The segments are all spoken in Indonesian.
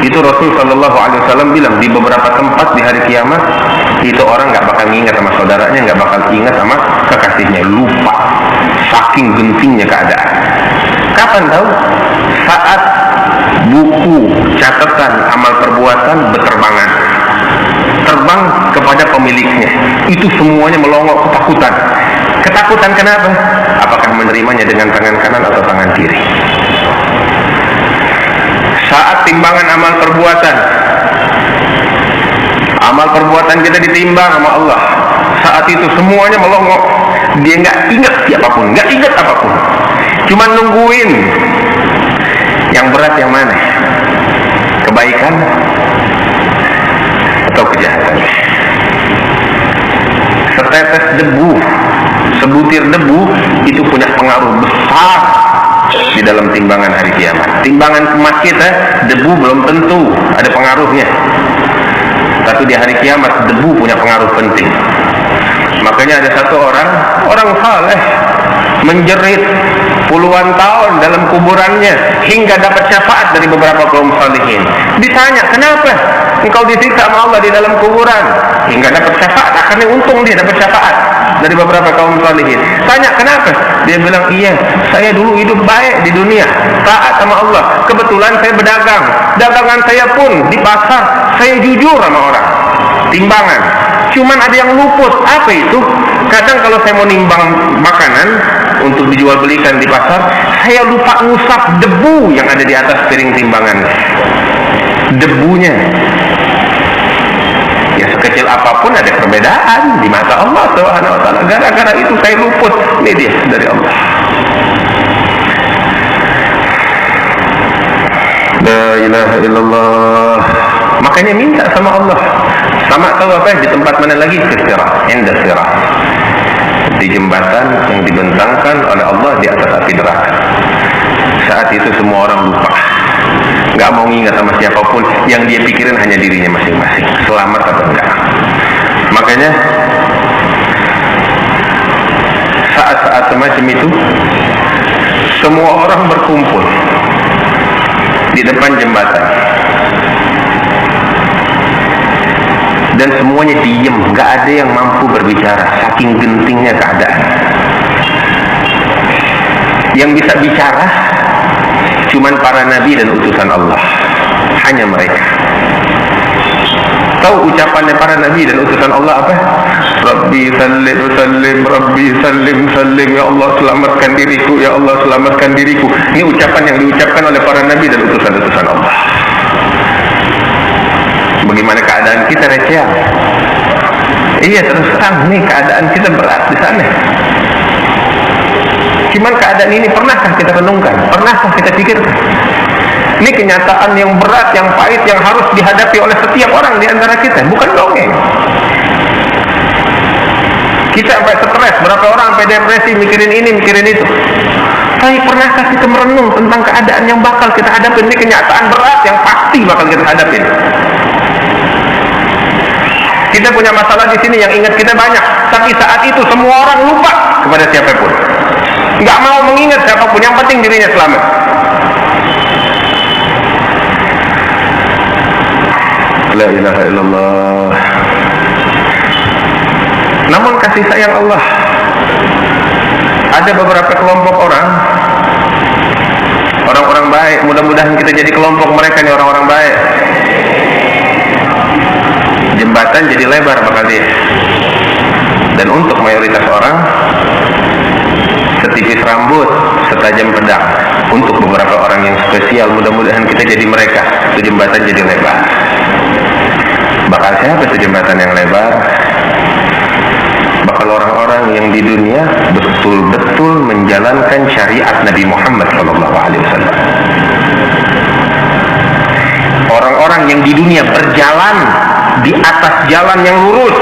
Itu Rasul Shallallahu Alaihi Wasallam bilang di beberapa tempat di hari kiamat itu orang nggak bakal ingat sama saudaranya, nggak bakal ingat sama kekasihnya, lupa, saking gentingnya keadaan. Kapan tahu? Saat buku catatan amal perbuatan berterbangan, terbang kepada pemiliknya, itu semuanya melongo ketakutan. Ketakutan kenapa? Apakah menerimanya dengan tangan kanan atau tangan kiri? Saat timbangan amal perbuatan kita ditimbang sama Allah, saat itu semuanya melongo. Dia nggak ingat siapapun, nggak ingat apapun, cuma nungguin yang berat yang mana, kebaikan atau kejahatan. Setetes debu, sebutir debu itu punya pengaruh besar di dalam timbangan hari kiamat. Timbangan emas kita, debu belum tentu ada pengaruhnya, tapi di hari kiamat debu punya pengaruh penting. Makanya ada satu orang saleh menjerit puluhan tahun dalam kuburannya hingga dapat syafaat dari beberapa kaum salihin. Ditanya, kenapa engkau disiksa sama Allah di dalam kuburan? Hingga dapat syafaat, akhirnya untung dia dapat syafaat dari beberapa kaum salihin. Tanya, kenapa? Dia bilang, iya, saya dulu hidup baik di dunia, taat sama Allah. Kebetulan saya berdagang, dagangan saya pun di pasar, saya jujur sama orang. Timbangan, cuman ada yang luput. Apa itu? Kadang kalau saya mau nimbang makanan untuk dijual belikan di pasar, saya lupa ngusap debu yang ada di atas piring timbangan. Debunya, ya sekecil apapun ada perbedaan di mata Allah Subhanahu wa taala. Gara-gara itu saya luput. Ini dia dari Allah. La ilaha illallah. Makanya minta sama Allah. Sama tahu apa? Di tempat mana lagi? Sirat, inda sirat. Di jembatan yang dibentangkan oleh Allah di atas api neraka. Saat itu semua orang lupa, nggak mau ingat sama siapapun. Yang dia pikirin hanya dirinya masing-masing, selamat atau enggak. Makanya saat-saat semacam itu semua orang berkumpul di depan jembatan dan semuanya diem, nggak ada yang mampu berbicara saking gentingnya keadaan. Yang bisa bicara cuman para nabi dan utusan Allah, hanya mereka. Tahu ucapannya para nabi dan utusan Allah apa? Rabbi sallim sallim, Rabbi sallim sallim, ya Allah selamatkan diriku, ya Allah selamatkan diriku. Ini ucapan yang diucapkan oleh para nabi dan utusan-utusan Allah. Bagaimana keadaan kita, Rachel? Iya, terus terang nih keadaan kita berat di sana. Cuman keadaan ini pernahkah kita renungkan? Pernahkah kita pikirkan? Ini kenyataan yang berat, yang pahit, yang harus dihadapi oleh setiap orang di antara kita. Bukan dongeng. Kita sampai stres, berapa orang sampai depresi, mikirin ini, mikirin itu. Tapi pernahkah kita merenung tentang keadaan yang bakal kita hadapi? Ini kenyataan berat yang pasti bakal kita hadapin. Kita punya masalah di sini yang ingat kita banyak, tapi saat itu semua orang lupa kepada siapapun, nggak mau mengingat siapapun, yang penting dirinya selamat. La ilaha illallah. Namun kasih sayang Allah, ada beberapa kelompok orang-orang baik. Mudah-mudahan kita jadi kelompok mereka nih, orang-orang baik. Jembatan jadi lebar bakal dia. Dan untuk mayoritas orang setipis rambut, setajam pedang. Untuk beberapa orang yang spesial, mudah-mudahan kita jadi mereka. Itu jembatan jadi lebar. Bakal siapa itu jembatan yang lebar? Bakal orang-orang yang di dunia betul-betul menjalankan syariat Nabi Muhammad SAW. Orang-orang yang di dunia berjalan di atas jalan yang lurus,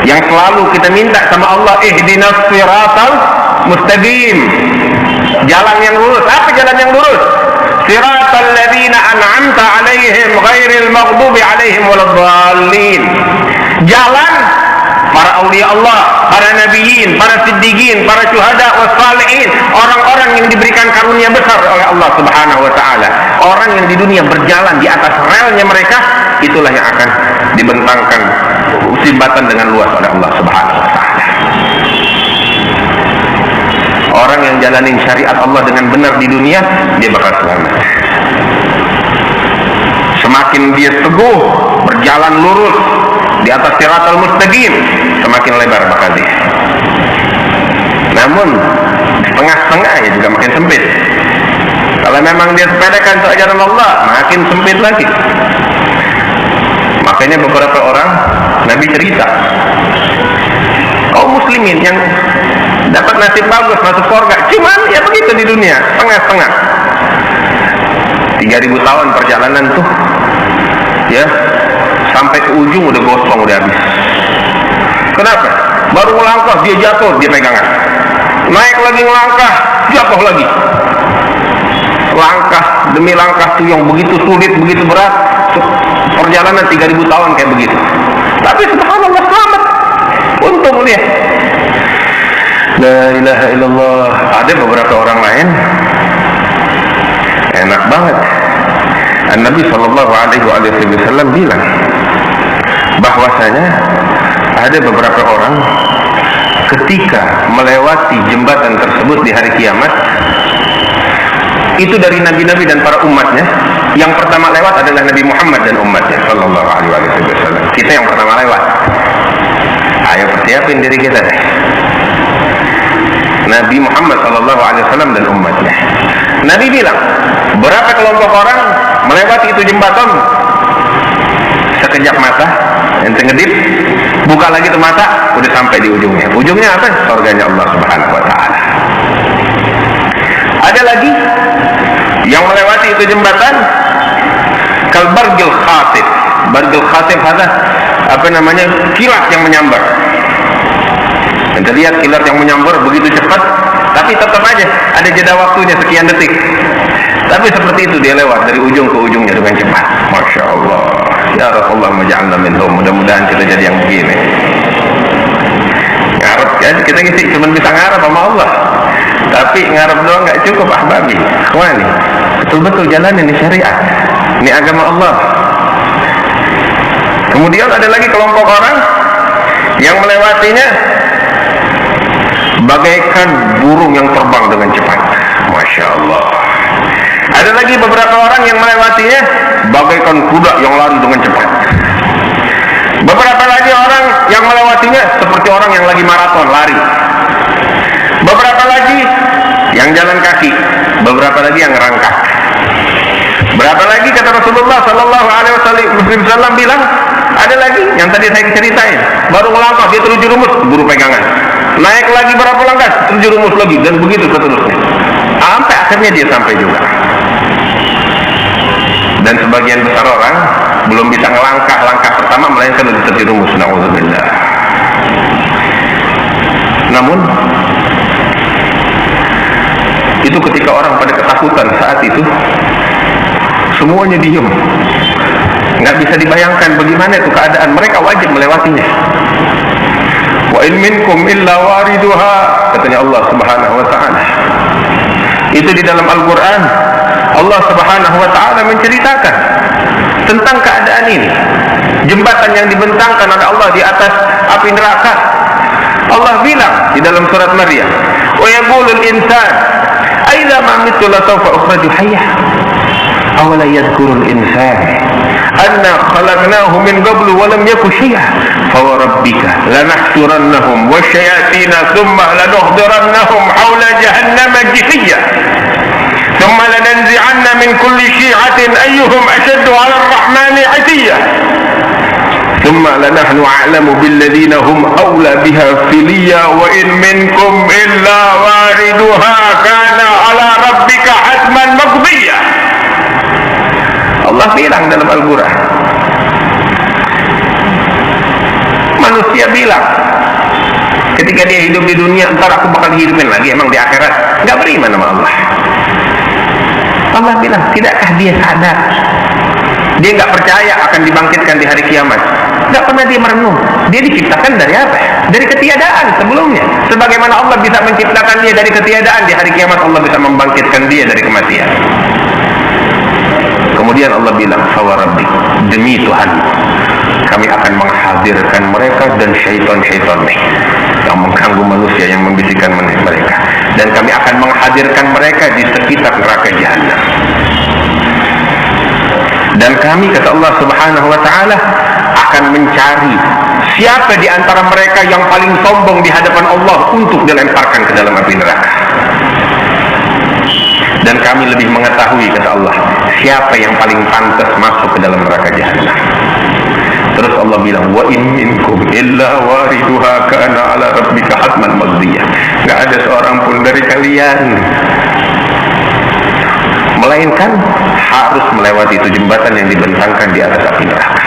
yang selalu kita minta sama Allah, ihdinas siratal mustaqim, jalan yang lurus. Apa jalan yang lurus? Siratal ladzina an'amta alaihim ghairil maghdubi alaihim waladdallin. Jalan para aulia Allah, para nabiyin, para siddiqin, para syuhada wassalihin, orang-orang yang diberikan karunia besar oleh Allah Subhanahu wa taala. Orang yang di dunia berjalan di atas relnya mereka, itulah yang akan dibentangkan jembatan dengan luas oleh Allah Subhanahu wa taala. Orang yang jalanin syariat Allah dengan benar di dunia, dia bakal selamat. Semakin dia teguh berjalan lurus di atas siratal mustaqim, semakin lebar bakal dia. Namun setengah-setengahnya juga makin sempit. Kalau memang dia sepedakan untuk ajaran Allah, makin sempit lagi. Makanya beberapa orang Nabi cerita, kaum muslimin yang dapat nasib bagus masuk surga, cuman ya begitu di dunia, setengah-setengah. 3000 tahun perjalanan tuh, ya, sampai ke ujung udah gosong, udah habis. Kenapa? Baru melangkah dia jatuh, dia pegangan. Naik lagi melangkah, jatuh lagi. Langkah demi langkah tuh yang begitu sulit, begitu berat. Perjalanan 3000 tahun kayak begitu. Tapi subhanallah selamat. Untung dia. La ilaha illallah. Ada beberapa orang lain enak banget. Nabi sallallahu alaihi wasallam bilang bahwasanya ada beberapa orang ketika melewati jembatan tersebut di hari kiamat, itu dari nabi-nabi dan para umatnya, yang pertama lewat adalah Nabi Muhammad dan umatnya sallallahu alaihi wasallam. Kita yang pertama lewat. Ayo persiapin diri kita deh. Nabi Muhammad sallallahu alaihi wasallam dan umatnya. Nabi bilang, berapa kelompok orang melewati itu jembatan? Sekejap mata, ente ngedip, buka lagi tuh mata, udah sampai di ujungnya. Ujungnya apa? Surganya Allah Subhanahu wa taala. Ada lagi yang melewati itu jembatan kal bargil khatib. Bargil khatib ada apa namanya? Kilat yang menyambar. Anda lihat kilat yang menyambar begitu cepat, tapi tetap aja ada jeda waktunya sekian detik. Tapi seperti itu dia lewat dari ujung ke ujungnya dengan cepat. Masya Allah. Ya Rasulullah maj'alna minhum. Mudah-mudahan kita jadi yang begini. Ngarep kan? Kita cuma bisa ngarep sama Allah. Tapi ngarep doang nggak cukup, ahbabi. Ikhwani, betul-betul jalan ini syariat. Ini agama Allah. Kemudian ada lagi kelompok orang yang melewatinya bagaikan burung yang terbang dengan cepat. Masya Allah. Ada lagi beberapa orang yang melewatinya bagaikan kuda yang lari dengan cepat. Beberapa lagi orang yang melewatinya seperti orang yang lagi maraton lari. Beberapa lagi yang jalan kaki. Beberapa lagi yang ngerangkak. Berapa lagi kata Rasulullah sallallahu alaihi wasallam bilang, ada lagi yang tadi saya ceritain, baru melangkah dia terjerumus, buru pegangan. Naik lagi berapa langkah, terjerumus lagi, dan begitu seterusnya. Sampai akhirnya dia sampai juga. Dan sebagian besar orang belum bisa ngelangkah langkah pertama, melainkan sudah terjerumus. Na'udzubillah. Namun itu ketika orang pada ketakutan saat itu, semuanya diem. Nggak bisa dibayangkan bagaimana itu keadaan mereka, wajib melewatinya. Wa in minkum illa wariduha, katanya Allah Subhanahu wa taala. Itu di dalam Al-Qur'an Allah Subhanahu wa taala menceritakan tentang keadaan ini. Jembatan yang dibentangkan oleh Allah di atas api neraka. Allah bilang di dalam surat Maryam, "Wa yaqulul insan aidza ma mitu la sawfa ukhraju hayyah." Awala yadhkurul insan anna khalaqnahu min qablu wa lam yaku syai'a fa rabbika lanahsurannahum wasyayatina thumma lanuhdhirannahum hawla jahannama jithiyya thumma lananzi'anna min kulli syi'atin ayyuhum ashaddu 'ala ar-rahmani 'atiyya thumma lanahnu a'lamu billadhina hum awla biha filiyya wa in minkum illa wariduha kana 'ala rabbika hatman maqdiyya. Allah bilang dalam Al-Quran, manusia bilang ketika dia hidup di dunia, entar aku bakal hidupin lagi, emang di akhirat nggak beriman sama Allah. Allah bilang, tidakkah dia sadar Dia nggak percaya akan dibangkitkan di hari kiamat. Nggak pernah dia merenung. Dia diciptakan dari apa? Dari ketiadaan sebelumnya. Sebagaimana Allah bisa menciptakan dia dari ketiadaan, di hari kiamat Allah bisa membangkitkan dia dari kematian. Kemudian Allah bilang, "Fawarabbi, demi Tuhan, kami akan menghadirkan mereka dan syaitan-syaitan yang mengganggu manusia, yang membisikkan mereka, dan kami akan menghadirkan mereka di sekitar neraka Jahannam. Dan kami," kata Allah Subhanahu wa taala, "akan mencari siapa di antara mereka yang paling sombong di hadapan Allah untuk dilemparkan ke dalam api neraka. Dan kami lebih mengetahui," kata Allah, "siapa yang paling pantas masuk ke dalam neraka Jahannam." Terus Allah bilang, "Wa in minkum illa wariduha kana ala rabbika hatman maqdiyah." Enggak ada seorang pun dari kalian melainkan harus melewati itu jembatan yang dibentangkan di atas api neraka.